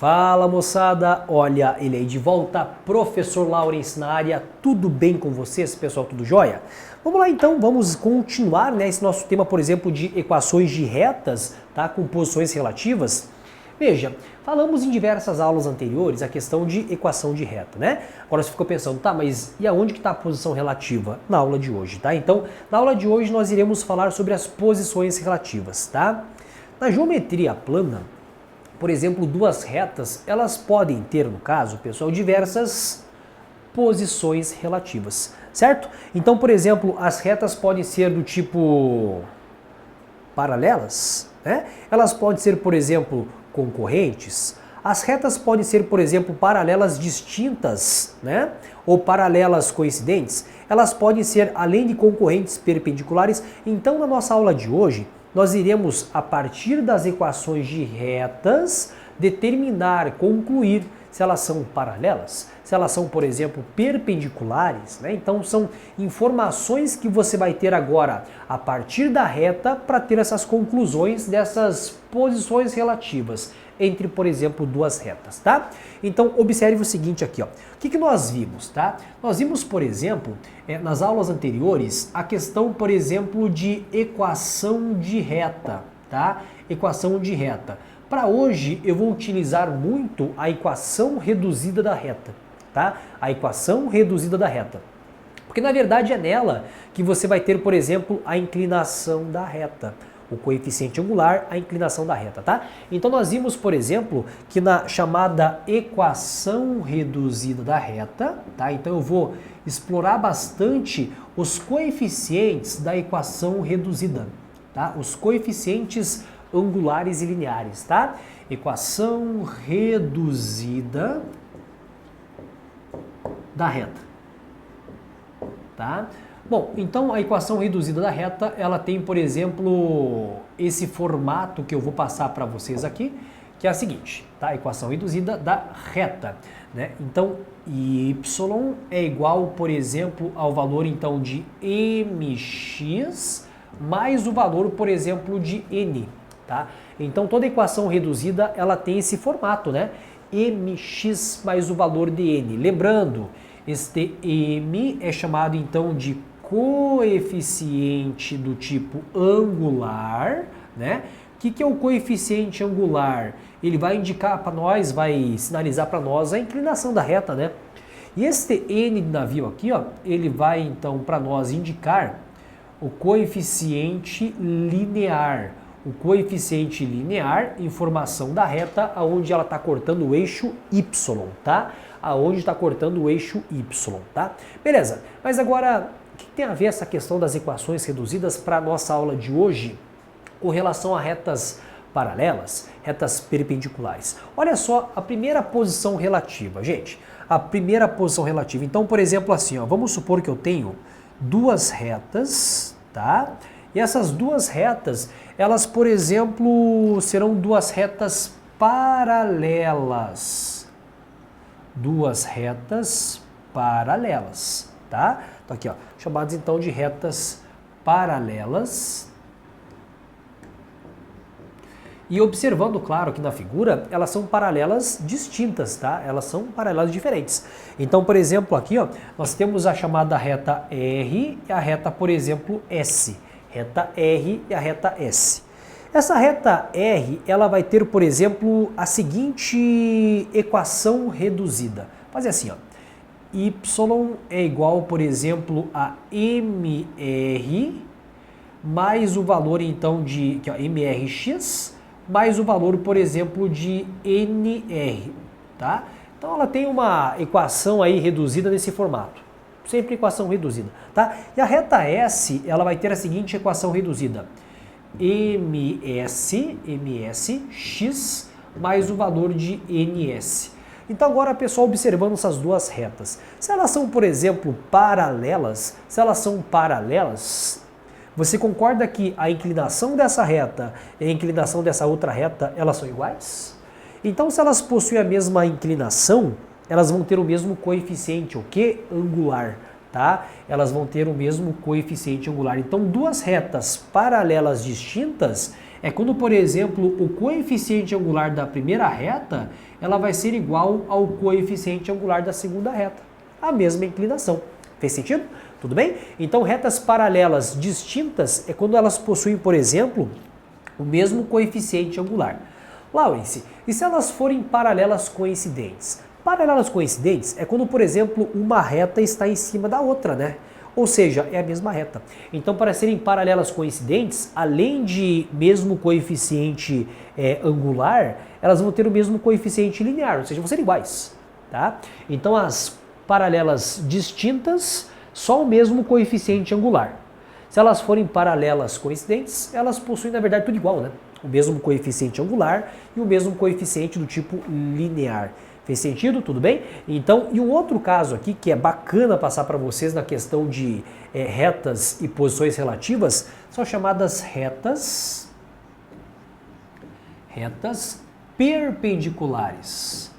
Fala moçada, olha ele aí de volta, professor Laurence na área, tudo bem com vocês, pessoal, tudo jóia? Vamos lá então, vamos continuar esse nosso tema, por exemplo, de equações de retas, tá, com posições relativas. Veja, falamos em diversas aulas anteriores a questão de equação de reta, né? Agora você ficou pensando, tá, mas e aonde que está a posição relativa? Na aula de hoje, tá? Então, na aula de hoje nós iremos falar sobre as posições relativas, tá? Na geometria plana, por exemplo, duas retas, elas podem ter, no caso, pessoal, diversas posições relativas, certo? Então, por exemplo, as retas podem ser do tipo paralelas, né? Elas podem ser, por exemplo, concorrentes. As retas podem ser, por exemplo, paralelas distintas, né? Ou paralelas coincidentes. Elas podem ser, além de concorrentes, perpendiculares. Então, na nossa aula de hoje, nós iremos, a partir das equações de retas, determinar, concluir se elas são paralelas, se elas são, por exemplo, perpendiculares, né? Então são informações que você vai ter agora a partir da reta para ter essas conclusões dessas posições relativas entre, por exemplo, duas retas, tá? Então observe o seguinte aqui, ó. O que nós vimos, tá? Nós vimos, por exemplo, nas aulas anteriores, a questão, por exemplo, de equação de reta, tá? Equação de reta. Para hoje eu vou utilizar muito a equação reduzida da reta, tá? A equação reduzida da reta. Porque na verdade é nela que você vai ter, por exemplo, a inclinação da reta. O coeficiente angular, a inclinação da reta, tá? Então nós vimos, por exemplo, que na chamada equação reduzida da reta, tá? Então eu vou explorar bastante os coeficientes da equação reduzida, tá? Os coeficientes angulares e lineares, tá? Equação reduzida da reta, tá? Bom, então a equação reduzida da reta, ela tem, por exemplo, esse formato que eu vou passar para vocês aqui, que é a seguinte, tá? A equação reduzida da reta, né? Então, y é igual, por exemplo, ao valor então de mx mais o valor, por exemplo, de n, tá? Então, toda equação reduzida, ela tem esse formato, né? mx mais o valor de n. Lembrando, este m é chamado então de coeficiente do tipo angular, né? O que é o coeficiente angular? Ele vai indicar para nós, vai sinalizar para nós a inclinação da reta, né? E este n de navio aqui, ó, ele vai então para nós indicar o coeficiente linear. O coeficiente linear, informação da reta, aonde ela está cortando o eixo y, tá? Aonde está cortando o eixo y, tá? Beleza, mas agora, o que tem a ver essa questão das equações reduzidas para a nossa aula de hoje com relação a retas paralelas, retas perpendiculares? Olha só a primeira posição relativa, gente. A primeira posição relativa. Então, por exemplo, assim, ó, vamos supor que eu tenho duas retas, tá? E essas duas retas, elas, por exemplo, serão duas retas paralelas. Duas retas paralelas, tá? Então aqui, ó, chamadas então de retas paralelas. E observando, claro, que na figura, elas são paralelas distintas, tá? Elas são paralelas diferentes. Então, por exemplo, aqui, ó, nós temos a chamada reta R e a reta, por exemplo, S. Reta R e a reta S. Essa reta R, ela vai ter, por exemplo, a seguinte equação reduzida. Fazer assim, ó. Y é igual, por exemplo, a MR mais o valor, então, de aqui, ó, MRx mais o valor, por exemplo, de NR, tá? Então, ela tem uma equação aí reduzida nesse formato. Sempre equação reduzida, tá? E a reta S, ela vai ter a seguinte equação reduzida. MSx mais o valor de NS. Então agora, pessoal, observando essas duas retas. Se elas são, por exemplo, paralelas, você concorda que a inclinação dessa reta e a inclinação dessa outra reta, elas são iguais? Então, se elas possuem a mesma inclinação, elas vão ter o mesmo coeficiente, o que? Angular, tá? Elas vão ter o mesmo coeficiente angular. Então, duas retas paralelas distintas, É quando, por exemplo, o coeficiente angular da primeira reta, ela vai ser igual ao coeficiente angular da segunda reta. A mesma inclinação. Fez sentido? Tudo bem? Então, retas paralelas distintas é quando elas possuem, por exemplo, o mesmo coeficiente angular. Lawrence, e se elas forem paralelas coincidentes? Paralelas coincidentes é quando, por exemplo, uma reta está em cima da outra, né? Ou seja, é a mesma reta. Então, para serem paralelas coincidentes, além de mesmo coeficiente angular, elas vão ter o mesmo coeficiente linear, ou seja, vão ser iguais, tá? Então, as paralelas distintas, só o mesmo coeficiente angular. Se elas forem paralelas coincidentes, elas possuem, na verdade, tudo igual, né? O mesmo coeficiente angular e o mesmo coeficiente do tipo linear. Fez sentido? Tudo bem? Então, e um outro caso aqui que é bacana passar para vocês na questão de retas e posições relativas, são chamadas retas perpendiculares.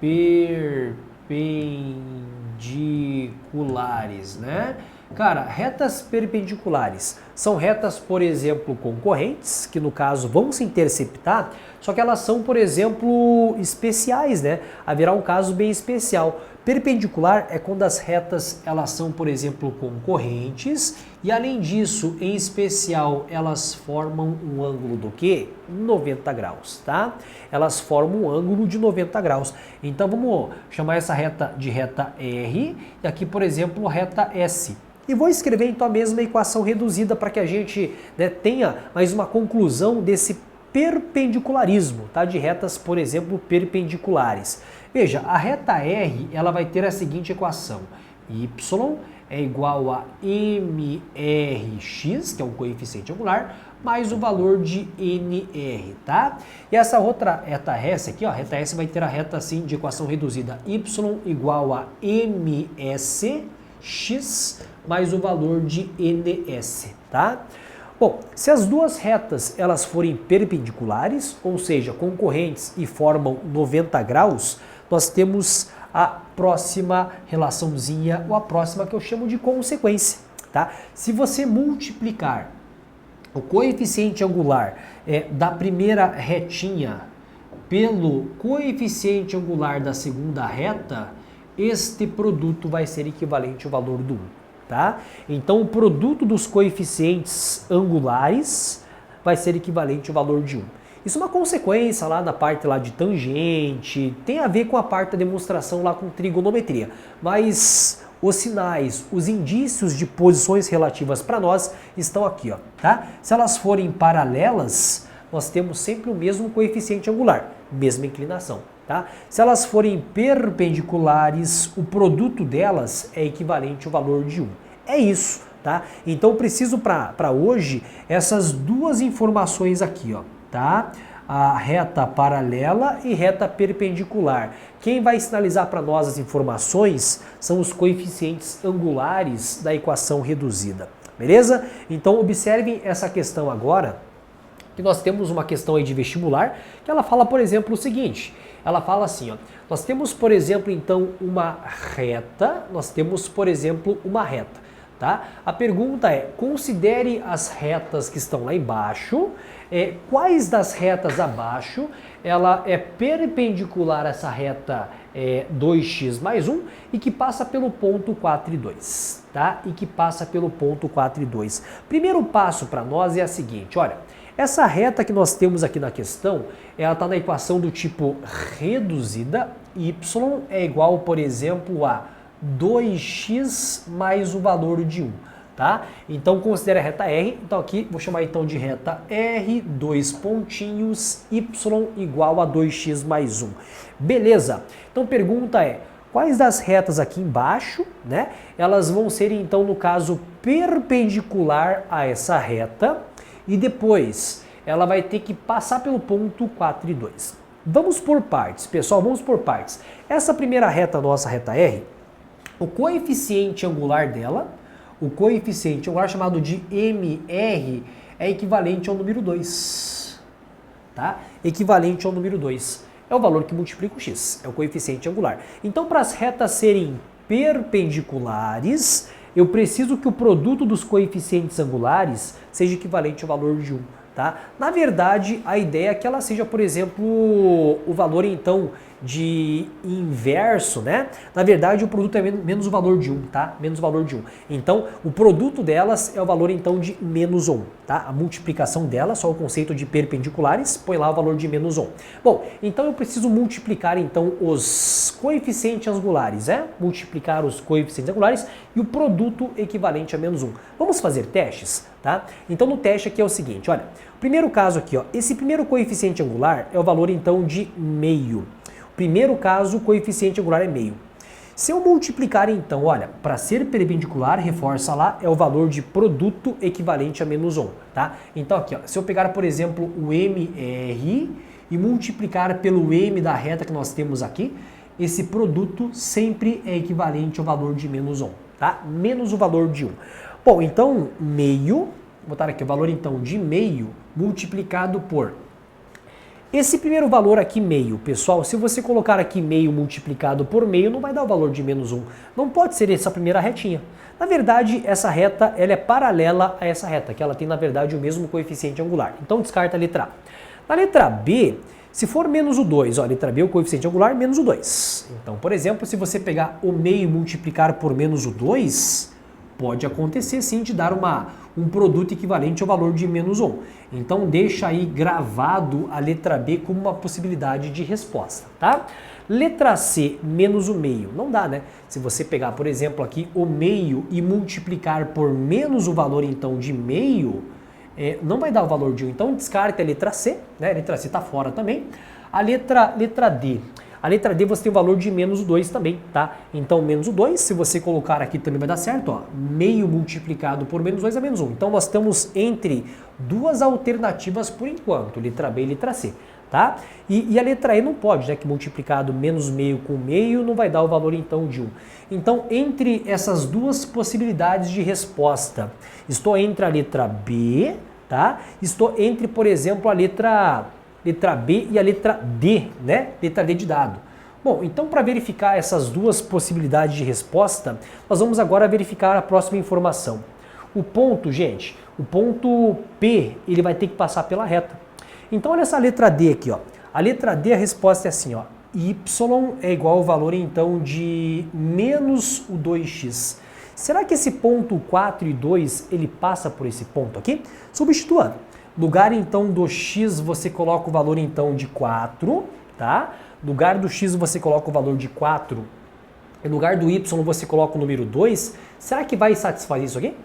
Perpendiculares, né? Cara, retas perpendiculares são retas, por exemplo, concorrentes, que no caso vão se interceptar, só que elas são, por exemplo, especiais, né? Haverá um caso bem especial. Perpendicular é quando as retas elas são, por exemplo, concorrentes e, além disso, em especial, elas formam um ângulo do quê? 90 graus, tá? Elas formam um ângulo de 90 graus. Então, vamos chamar essa reta de reta R e aqui, por exemplo, reta S. E vou escrever então a mesma equação reduzida para que a gente tenha mais uma conclusão desse perpendicularismo, tá? De retas, por exemplo, perpendiculares. Veja, a reta R ela vai ter a seguinte equação: y é igual a mrx, que é o coeficiente angular, mais o valor de nr, tá? E essa outra reta S aqui, ó, a reta S vai ter a reta assim de equação reduzida: y igual a ms x mais o valor de ns, tá? Bom, se as duas retas elas forem perpendiculares, ou seja, concorrentes e formam 90 graus, nós temos a próxima relaçãozinha, ou a próxima que eu chamo de consequência, tá? Se você multiplicar o coeficiente angular da primeira retinha pelo coeficiente angular da segunda reta, este produto vai ser equivalente ao valor do 1, tá? Então, o produto dos coeficientes angulares vai ser equivalente ao valor de 1. Isso é uma consequência lá da parte lá de tangente, tem a ver com a parte da demonstração lá com trigonometria, mas os sinais, os indícios de posições relativas para nós estão aqui, ó, tá? Se elas forem paralelas, nós temos sempre o mesmo coeficiente angular, mesma inclinação. Tá? Se elas forem perpendiculares, o produto delas é equivalente ao valor de 1. É isso, tá? Então eu preciso para hoje essas duas informações aqui, ó, tá? A reta paralela e reta perpendicular. Quem vai sinalizar para nós as informações são os coeficientes angulares da equação reduzida, beleza? Então observem essa questão agora, que nós temos uma questão aí de vestibular, que ela fala, por exemplo, o seguinte. Ela fala assim, ó, nós temos, por exemplo, então, uma reta, tá? A pergunta é, considere as retas que estão lá embaixo, quais das retas abaixo ela é perpendicular a essa reta 2x mais 1 e que passa pelo ponto 4 e 2, tá? E que passa pelo ponto 4 e 2. Primeiro passo para nós é a seguinte, olha, essa reta que nós temos aqui na questão, ela está na equação do tipo reduzida, y é igual, por exemplo, a 2x mais o valor de 1, tá? Então, considere a reta R, então aqui vou chamar então de reta R, dois pontinhos, y igual a 2x mais 1. Beleza, então pergunta é, quais das retas aqui embaixo, né? Elas vão ser então, no caso, perpendicular a essa reta, e depois ela vai ter que passar pelo ponto 4 e 2. Vamos por partes, pessoal, vamos por partes. Essa primeira reta nossa, reta R, o coeficiente angular dela, o coeficiente angular chamado de MR, é equivalente ao número 2, tá? Equivalente ao número 2. É o valor que multiplica o x, é o coeficiente angular. Então, para as retas serem perpendiculares, eu preciso que o produto dos coeficientes angulares seja equivalente ao valor de 1. tá? Na verdade, a ideia é que ela seja, por exemplo, o valor então de inverso, né? Na verdade, o produto é menos o valor de 1, tá? Menos o valor de 1. Então, o produto delas é o valor então de menos 1, tá? A multiplicação delas, só o conceito de perpendiculares, põe lá o valor de menos 1. Bom, então eu preciso multiplicar então os coeficientes angulares, né? Multiplicar os coeficientes angulares e o produto equivalente a menos 1. Vamos fazer testes, tá? Então, no teste aqui é o seguinte, olha, o primeiro caso aqui, ó, esse primeiro coeficiente angular é o valor então de meio. Primeiro caso, o coeficiente angular é meio. Se eu multiplicar então, olha, para ser perpendicular, reforça lá, é o valor de produto equivalente a menos 1, tá? Então aqui, ó, se eu pegar, por exemplo, o MR e multiplicar pelo M da reta que nós temos aqui, esse produto sempre é equivalente ao valor de menos 1, tá? Menos o valor de 1. Bom, então, meio, vou botar aqui o valor então de meio multiplicado por... Esse primeiro valor aqui, meio, pessoal, se você colocar aqui meio multiplicado por meio, não vai dar o valor de menos 1. Não pode ser essa primeira retinha. Na verdade, essa reta ela é paralela a essa reta, que ela tem, na verdade, o mesmo coeficiente angular. Então, descarta a letra A. Na letra B, se for menos o 2, ó, letra B, o coeficiente angular, menos o 2. Então, por exemplo, se você pegar o meio e multiplicar por menos o 2... pode acontecer sim de dar um produto equivalente ao valor de menos 1. Então deixa aí gravado a letra B como uma possibilidade de resposta, tá? Letra C, menos o meio. Não dá, né? Se você pegar, por exemplo, aqui o meio e multiplicar por menos o valor então de meio, não vai dar o valor de 1. Então descarta a letra C, né? A letra C está fora também. A letra D. A letra D você tem o valor de menos o 2 também, tá? Então, menos o 2, se você colocar aqui também vai dar certo, ó. Meio multiplicado por menos 2 é menos 1. Então, nós estamos entre duas alternativas por enquanto, letra B e letra C, tá? E a letra E não pode, né? Que multiplicado menos meio com meio não vai dar o valor, então, de 1. Então, entre essas duas possibilidades de resposta, estou entre a letra B, tá? Estou entre, por exemplo, a letra B e a letra D, né? Letra D de dado. Bom, então para verificar essas duas possibilidades de resposta, nós vamos agora verificar a próxima informação. O ponto, gente, o ponto P, ele vai ter que passar pela reta. Então olha essa letra D aqui, ó. A letra D, a resposta é assim, ó. Y é igual ao valor então de menos o 2x. Será que esse ponto 4 e 2, ele passa por esse ponto aqui? Substituando. Lugar então do x você coloca o valor então de 4, tá? Lugar do x você coloca o valor de 4. Em lugar do y você coloca o número 2. Será que vai satisfazer isso aqui?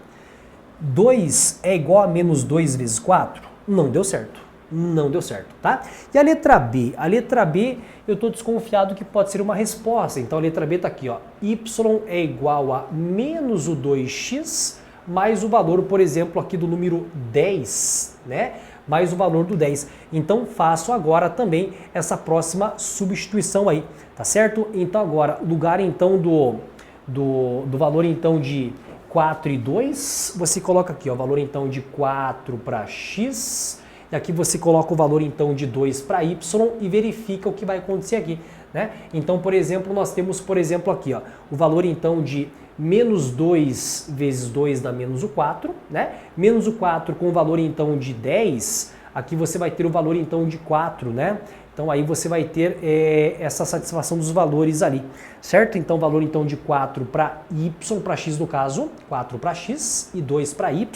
2 é igual a menos 2 vezes 4? Não deu certo. Não deu certo, tá? E a letra B? A letra B eu estou desconfiado que pode ser uma resposta. Então a letra B está aqui, ó. Y é igual a menos o 2x mais o valor, por exemplo, aqui do número 10, né? Mais o valor do 10. Então, faço agora também essa próxima substituição aí, tá certo? Então, agora, lugar então do valor então de 4 e 2, você coloca aqui, ó, o valor então de 4 para x, e aqui você coloca o valor então de 2 para y e verifica o que vai acontecer aqui, né? Então, por exemplo, nós temos, por exemplo, aqui, ó, o valor então de menos 2 vezes 2 dá menos o 4, né? Menos o 4 com o valor então de 10, aqui você vai ter o valor então de 4, né? Então aí você vai ter essa satisfação dos valores ali, certo? Então o valor então de 4 para y, para x no caso, 4 para x e 2 para y.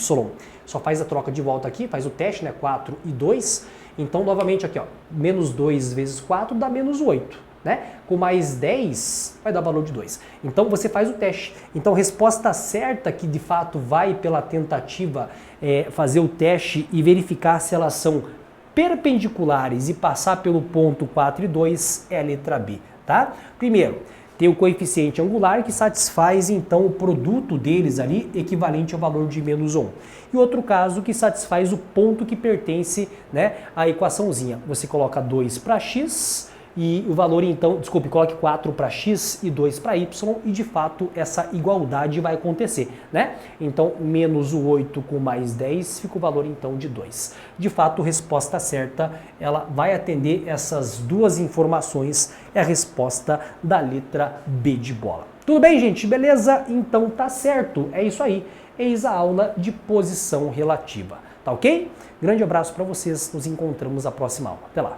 Só faz a troca de volta aqui, faz o teste, né? 4 e 2. Então novamente aqui, ó, menos 2 vezes 4 dá menos 8. Né? Com mais 10 vai dar valor de 2. Então você faz o teste. Então a resposta certa que de fato vai pela tentativa fazer o teste e verificar se elas são perpendiculares e passar pelo ponto 4 e 2 é a letra B, tá? Primeiro, tem o coeficiente angular que satisfaz então o produto deles ali equivalente ao valor de menos 1. E outro caso que satisfaz o ponto que pertence, né, à equaçãozinha. Você coloca 2 para x e o valor então, desculpe, coloque 4 para x e 2 para y e de fato essa igualdade vai acontecer, né? Então menos o 8 com mais 10 fica o valor então de 2. De fato, a resposta certa, ela vai atender essas duas informações, é a resposta da letra B de bola. Tudo bem, gente? Beleza? Então tá certo, é isso aí. eis a aula de posição relativa. Tá ok? Grande abraço para vocês, nos encontramos na próxima aula. Até lá!